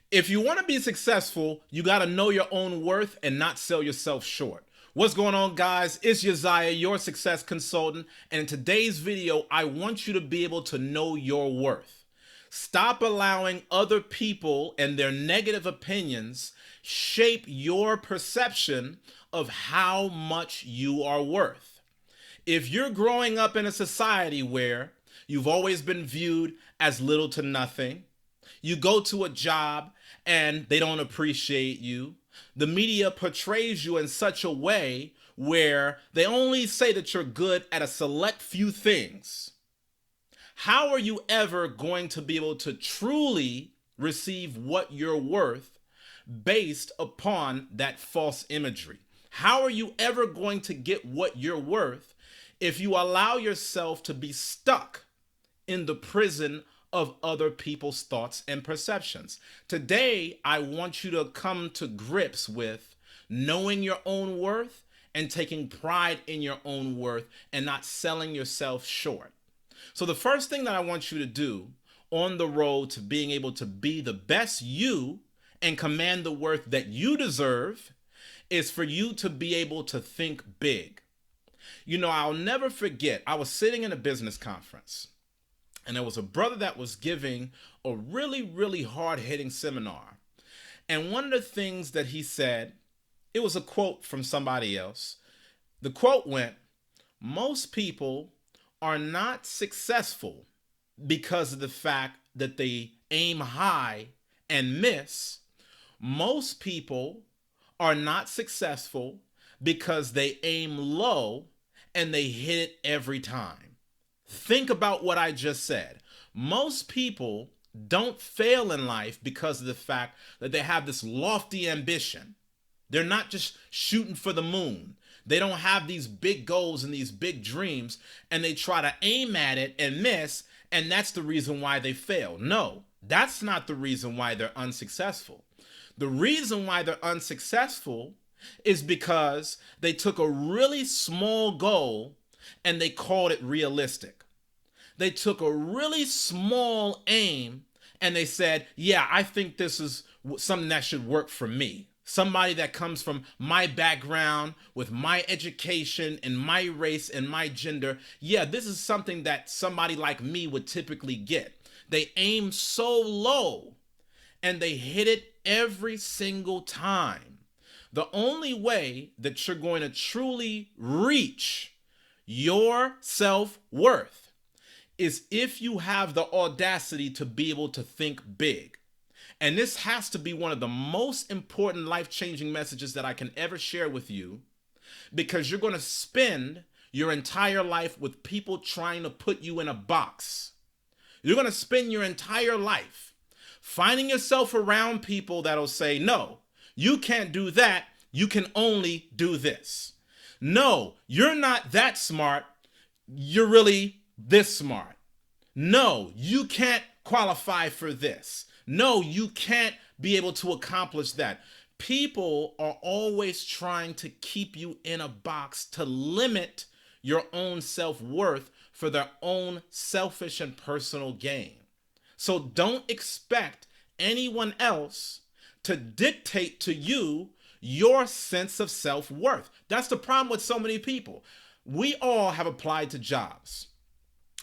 If you want to be successful, you got to know your own worth and not sell yourself short. What's going on, guys? It's Uzziah, your success consultant, and in today's video, I want you to be able to know your worth. Stop allowing other people and their negative opinions shape your perception of how much you are worth. If you're growing up in a society where you've always been viewed as little to nothing, you go to a job and they don't appreciate you, the media portrays you in such a way where they only say that you're good at a select few things. How are you ever going to be able to truly receive what you're worth based upon that false imagery? How are you ever going to get what you're worth if you allow yourself to be stuck in the prison of other people's thoughts and perceptions? Today, I want you to come to grips with knowing your own worth and taking pride in your own worth and not selling yourself short. So the first thing that I want you to do on the road to being able to be the best you and command the worth that you deserve is for you to be able to think big. You know, I'll never forget, I was sitting in a business conference and there was a brother that was giving a really hard-hitting seminar. And one of the things that he said, it was a quote from somebody else. The quote went, "Most people are not successful because of the fact that they aim high and miss. Most people are not successful because they aim low and they hit it every time." Think about what I just said. Most people don't fail in life because of the fact that they have this lofty ambition. They're not just shooting for the moon. They don't have these big goals and these big dreams, and they try to aim at it and miss, and that's the reason why they fail. No, that's not the reason why they're unsuccessful. The reason why they're unsuccessful is because they took a really small goal and they called it realistic. They took a really small aim and they said, yeah, I think this is something that should work for me. Somebody that comes from my background, with my education and my race and my gender. Yeah, this is something that somebody like me would typically get. They aim so low and they hit it every single time. The only way that you're going to truly reach your self-worth is if you have the audacity to be able to think big. And this has to be one of the most important life-changing messages that I can ever share with you, because you're going to spend your entire life with people trying to put you in a box. You're going to spend your entire life finding yourself around people that'll say, no, you can't do that. You can only do this. No, you're not that smart. You're really this smart. No, you can't qualify for this. No, you can't be able to accomplish that. People are always trying to keep you in a box to limit your own self-worth for their own selfish and personal gain. So don't expect anyone else to dictate to you your sense of self-worth. That's the problem with so many people. We all have applied to jobs.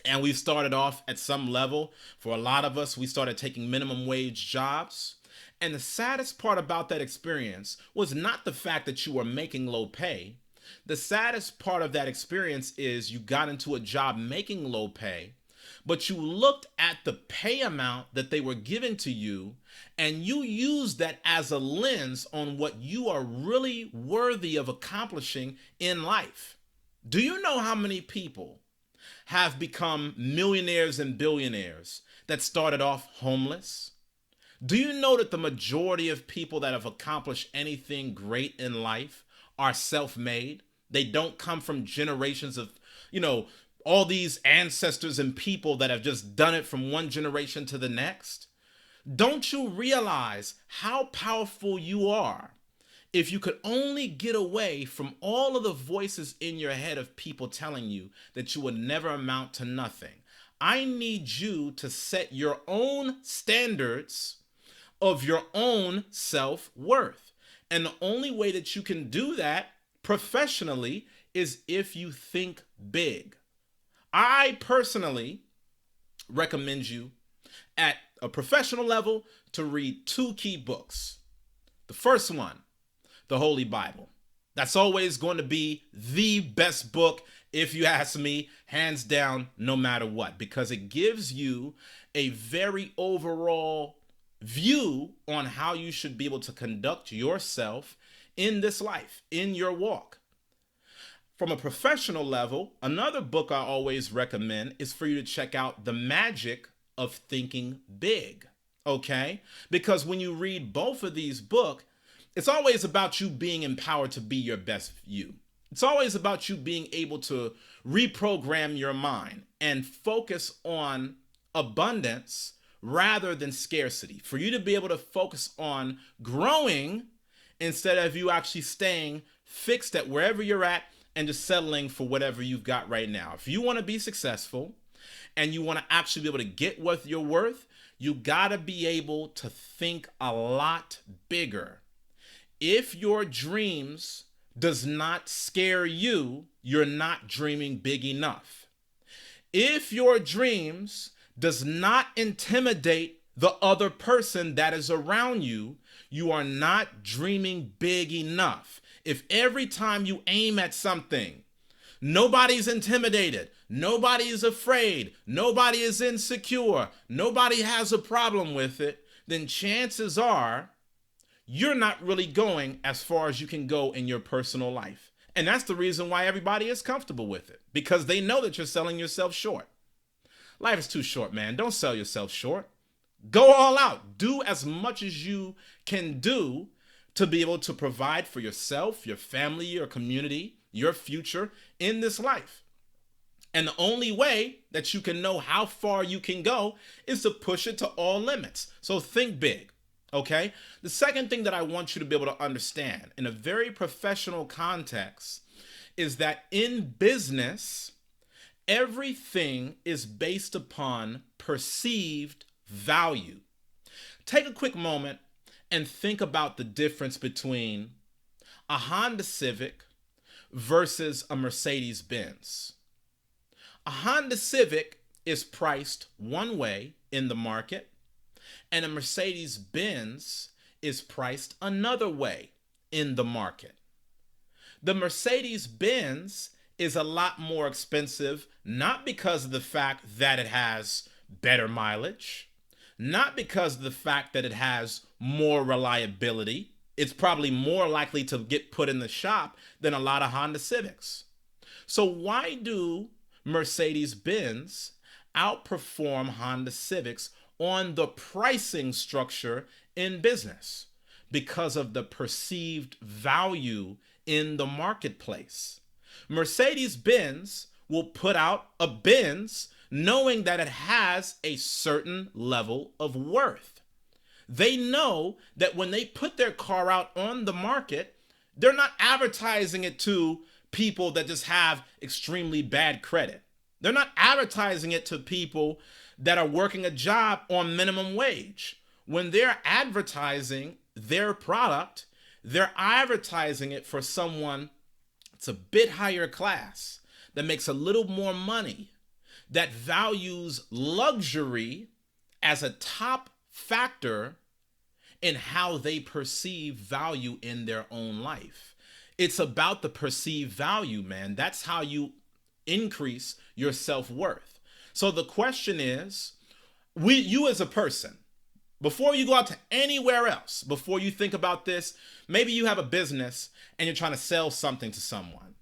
And we've started off at some level. For a lot of us, we started taking minimum wage jobs. And the saddest part about that experience was not the fact that you were making low pay. The saddest part of that experience is you got into a job making low pay, but you looked at the pay amount that they were giving to you, and you used that as a lens on what you are really worthy of accomplishing in life. Do you know how many people have become millionaires and billionaires that started off homeless? Do you know that the majority of people that have accomplished anything great in life are self-made? They don't come from generations of, all these ancestors and people that have just done it from one generation to the next. Don't you realize how powerful you are if you could only get away from all of the voices in your head of people telling you that you would never amount to nothing? I need you to set your own standards of your own self-worth. And the only way that you can do that professionally is if you think big. I personally recommend you at a professional level to read 2 key books. The first one, the Holy Bible. That's always going to be the best book, if you ask me, hands down, no matter what, because it gives you a very overall view on how you should be able to conduct yourself in this life, in your walk. From a professional level, another book I always recommend is for you to check out The Magic of Thinking Big, okay? Because when you read both of these books, it's always about you being empowered to be your best you. It's always about you being able to reprogram your mind and focus on abundance rather than scarcity. For you to be able to focus on growing instead of you actually staying fixed at wherever you're at and just settling for whatever you've got right now. If you want to be successful and you want to actually be able to get what you're worth, you got to be able to think a lot bigger. If your dreams does not scare you, you're not dreaming big enough. If your dreams does not intimidate the other person that is around you, you are not dreaming big enough. If every time you aim at something, nobody's intimidated, nobody is afraid, nobody is insecure, nobody has a problem with it, then chances are you're not really going as far as you can go in your personal life. And that's the reason why everybody is comfortable with it, because they know that you're selling yourself short. Life is too short, man. Don't sell yourself short. Go all out. Do as much as you can do to be able to provide for yourself, your family, your community, your future in this life. And the only way that you can know how far you can go is to push it to all limits. So think big. Okay? The second thing that I want you to be able to understand in a very professional context is that in business, everything is based upon perceived value. Take a quick moment and think about the difference between a Honda Civic versus a Mercedes Benz. A Honda Civic is priced one way in the market, and a Mercedes Benz is priced another way in the market. The Mercedes Benz is a lot more expensive, not because of the fact that it has better mileage, not because of the fact that it has more reliability. It's probably more likely to get put in the shop than a lot of Honda Civics. So why do Mercedes Benz outperform Honda Civics on the pricing structure in business? Because of the perceived value in the marketplace. Mercedes-Benz will put out a Benz knowing that it has a certain level of worth. They know that when they put their car out on the market, they're not advertising it to people that just have extremely bad credit. They're not advertising it to people that are working a job on minimum wage. When they're advertising their product, they're advertising it for someone that's a bit higher class, that makes a little more money, that values luxury as a top factor in how they perceive value in their own life. It's about the perceived value, man. That's how you increase your self-worth. So the question is, you as a person, before you go out to anywhere else, before you think about this, maybe you have a business and you're trying to sell something to someone.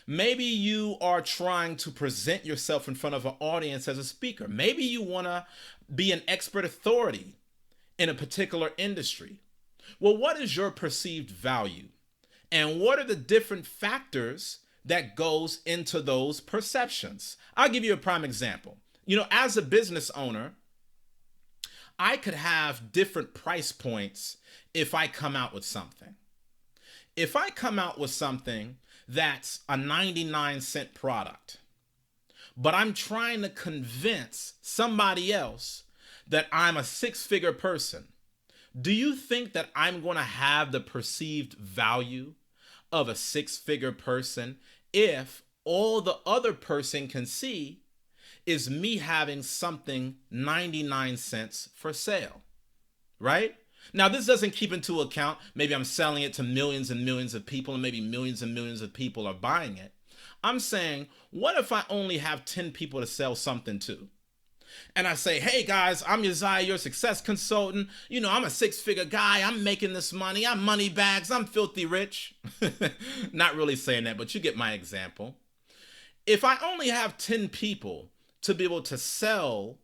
Maybe you are trying to present yourself in front of an audience as a speaker. Maybe you want to be an expert authority in a particular industry. Well, what is your perceived value? And what are the different factors that goes into those perceptions? I'll give you a prime example. As a business owner, I could have different price points if I come out with something. If I come out with something that's a 99-cent product, but I'm trying to convince somebody else that I'm a 6-figure person, Do you think that I'm going to have the perceived value of a six-figure person if all the other person can see is me having something 99 cents for sale, right? Now, this doesn't keep into account, maybe I'm selling it to millions and millions of people and maybe millions and millions of people are buying it. I'm saying, what if I only have 10 people to sell something to? And I say, hey guys, I'm Uzziah, your success consultant. You know, I'm a six-figure guy. I'm making this money. I'm money bags. I'm filthy rich. Not really saying that, but you get my example. If I only have 10 people to be able to sell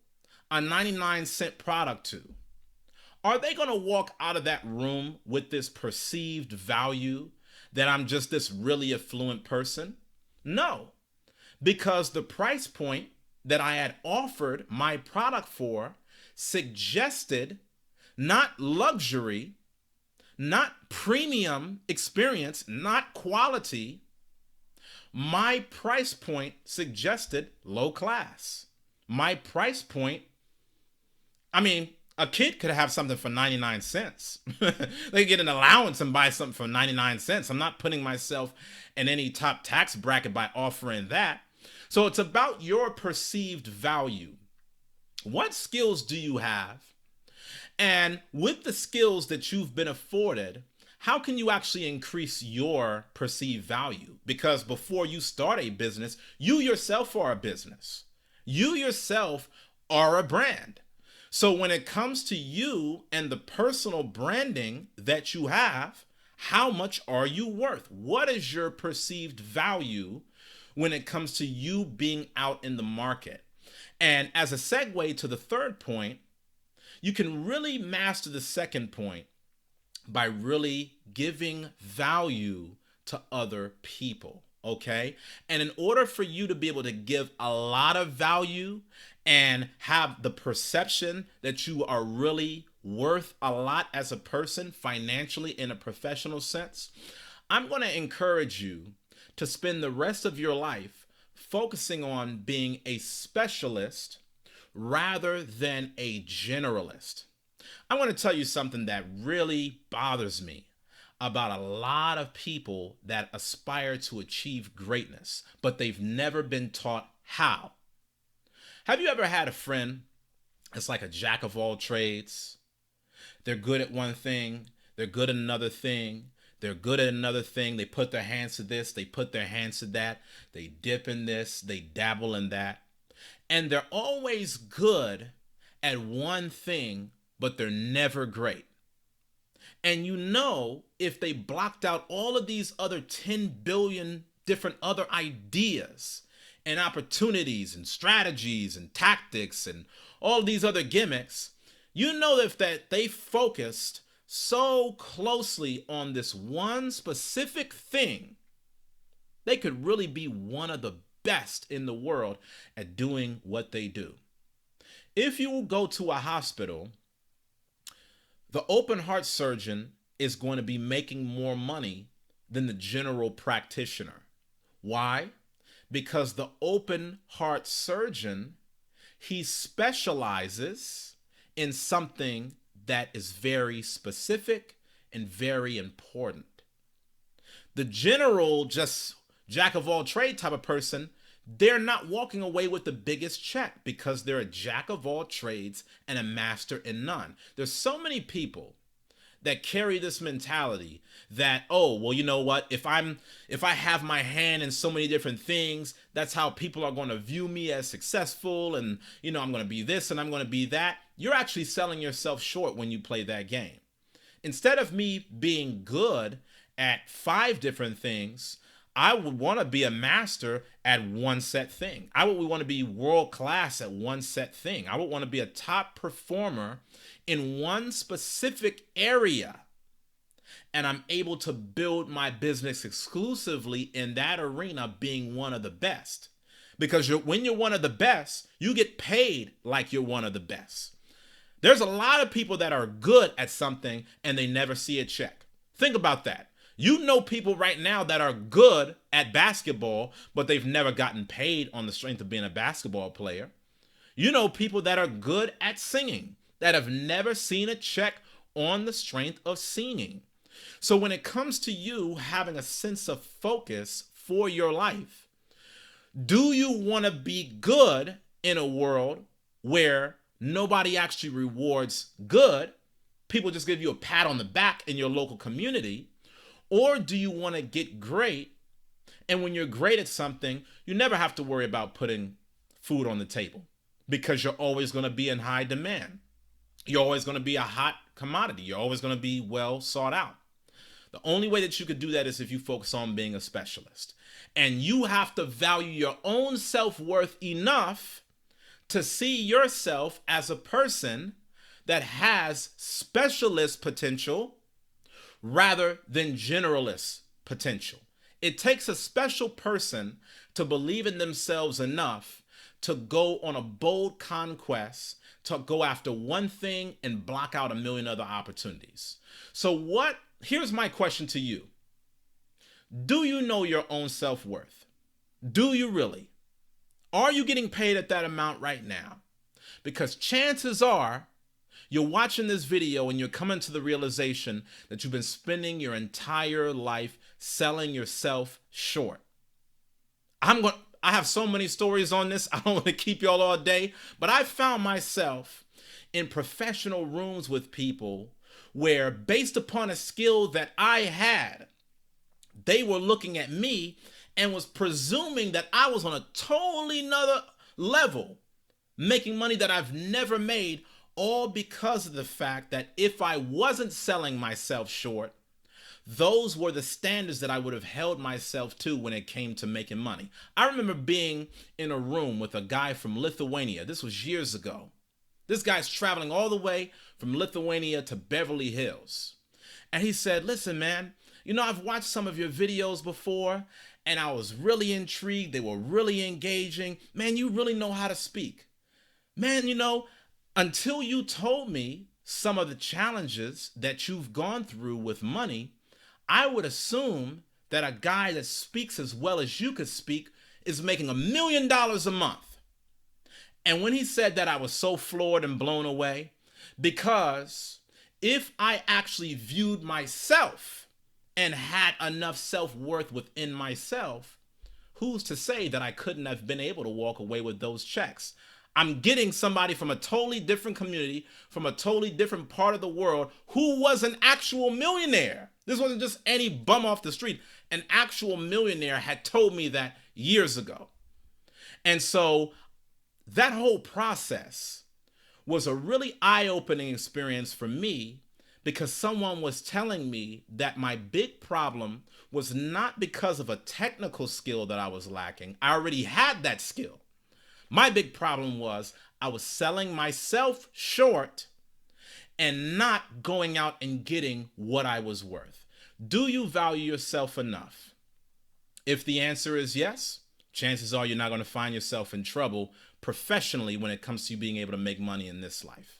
a 99-cent product to, are they going to walk out of that room with this perceived value that I'm just this really affluent person? No, because the price point that I had offered my product for suggested not luxury, not premium experience, not quality. My price point suggested low class. My price point, I mean, a kid could have something for 99 cents. They get an allowance and buy something for 99 cents. I'm not putting myself in any top tax bracket by offering that. So it's about your perceived value. What skills do you have? And with the skills that you've been afforded, how can you actually increase your perceived value? Because before you start a business, you yourself are a business. You yourself are a brand. So when it comes to you and the personal branding that you have, how much are you worth? What is your perceived value when it comes to you being out in the market? And as a segue to the third point, you can really master the second point by really giving value to other people, okay? And in order for you to be able to give a lot of value and have the perception that you are really worth a lot as a person financially in a professional sense, I'm going to encourage you to spend the rest of your life focusing on being a specialist rather than a generalist. I want to tell you something that really bothers me about a lot of people that aspire to achieve greatness, but they've never been taught how. Have you ever had a friend that's like a jack of all trades? They're good at one thing, they're good at another thing, they're good at another thing. They put their hands to this, they put their hands to that, they dip in this, they dabble in that. And they're always good at one thing, but they're never great. And you know, if they blocked out all of these other 10 billion different other ideas and opportunities and strategies and tactics and all these other gimmicks, you know that they focused so closely on this one specific thing, they could really be one of the best in the world at doing what they do. If you will go to a hospital, the open heart surgeon is going to be making more money than the general practitioner. Why? Because the open heart surgeon, he specializes in something that is very specific and very important. The general, just jack of all trade type of person, they're not walking away with the biggest check because they're a jack of all trades and a master in none. There's so many people that carry this mentality that, oh, well, you know what? If I have my hand in so many different things, that's how people are going to view me as successful, and you know, I'm going to be this and I'm going to be that. You're actually selling yourself short when you play that game. Instead of me being good at 5 different things, I would want to be a master at one set thing. I would want to be world class at one set thing. I would want to be a top performer in one specific area. And I'm able to build my business exclusively in that arena, being one of the best. Because when you're one of the best, you get paid like you're one of the best. There's a lot of people that are good at something and they never see a check. Think about that. You know people right now that are good at basketball, but they've never gotten paid on the strength of being a basketball player. You know people that are good at singing that have never seen a check on the strength of seeing. So when it comes to you having a sense of focus for your life, do you want to be good in a world where nobody actually rewards good? People just give you a pat on the back in your local community. Or do you want to get great? And when you're great at something, you never have to worry about putting food on the table because you're always going to be in high demand. You're always going to be a hot commodity. You're always going to be well sought out. The only way that you could do that is if you focus on being a specialist. And you have to value your own self-worth enough to see yourself as a person that has specialist potential rather than generalist potential. It takes a special person to believe in themselves enough to go on a bold conquest, to go after one thing and block out a million other opportunities. So here's my question to you. Do you know your own self-worth? Do you really? Are you getting paid at that amount right now? Because chances are you're watching this video and you're coming to the realization that you've been spending your entire life selling yourself short. I have so many stories on this. I don't want to keep y'all all day, but I found myself in professional rooms with people where, based upon a skill that I had, they were looking at me and was presuming that I was on a totally another level, making money that I've never made, all because of the fact that if I wasn't selling myself short, those were the standards that I would have held myself to when it came to making money. I remember being in a room with a guy from Lithuania. This was years ago. This guy's traveling all the way from Lithuania to Beverly Hills. And he said, listen, man, I've watched some of your videos before and I was really intrigued. They were really engaging. Man, you really know how to speak. Man, until you told me some of the challenges that you've gone through with money, I would assume that a guy that speaks as well as you could speak is making $1 million a month. And when he said that, I was so floored and blown away, because if I actually viewed myself and had enough self-worth within myself, who's to say that I couldn't have been able to walk away with those checks? I'm getting somebody from a totally different community, from a totally different part of the world, who was an actual millionaire. This wasn't just any bum off the street. An actual millionaire had told me that years ago. And so that whole process was a really eye-opening experience for me, because someone was telling me that my big problem was not because of a technical skill that I was lacking. I already had that skill. My big problem was I was selling myself short and not going out and getting what I was worth. Do you value yourself enough? If the answer is yes, chances are you're not going to find yourself in trouble professionally when it comes to you being able to make money in this life.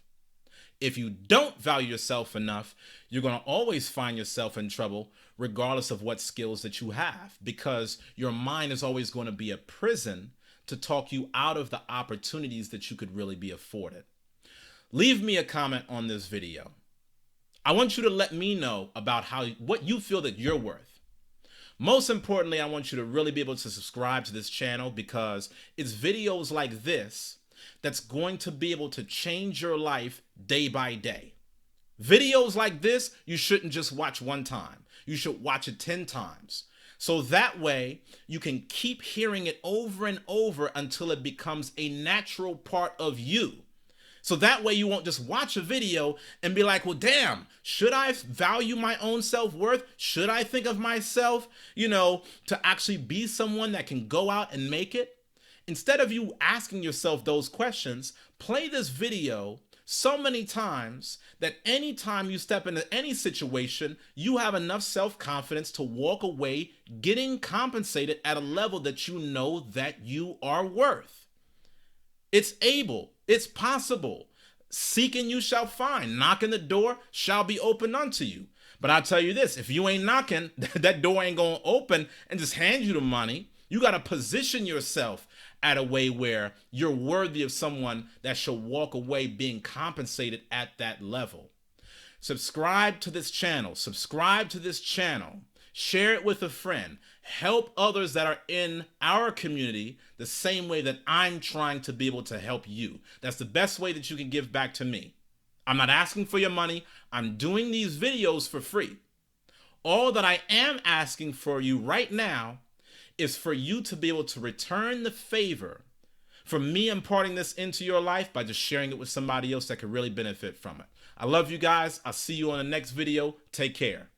If you don't value yourself enough, you're going to always find yourself in trouble regardless of what skills that you have, because your mind is always going to be a prison to talk you out of the opportunities that you could really be afforded. Leave me a comment on this video. I want you to let me know about what you feel that you're worth. Most importantly, I want you to really be able to subscribe to this channel, because it's videos like this that's going to be able to change your life day by day. Videos like this, you shouldn't just watch one time. You should watch it 10 times. So that way you can keep hearing it over and over until it becomes a natural part of you. So that way you won't just watch a video and be like, well, damn, should I value my own self-worth? Should I think of myself, to actually be someone that can go out and make it? Instead of you asking yourself those questions, play this video so many times that anytime you step into any situation, you have enough self-confidence to walk away getting compensated at a level that you know that you are worth. It's able. It's possible. Seek and you shall find. Knock and the door shall be opened unto you. But I'll tell you this, if you ain't knocking, that door ain't going to open and just hand you the money. You got to position yourself at a way where you're worthy of someone that shall walk away being compensated at that level. Subscribe to this channel. Subscribe to this channel. Share it with a friend. Help others that are in our community the same way that I'm trying to be able to help you. That's the best way that you can give back to me. I'm not asking for your money. I'm doing these videos for free. All that I am asking for you right now is for you to be able to return the favor from me imparting this into your life by just sharing it with somebody else that could really benefit from it. I love you guys. I'll see you on the next video. Take care.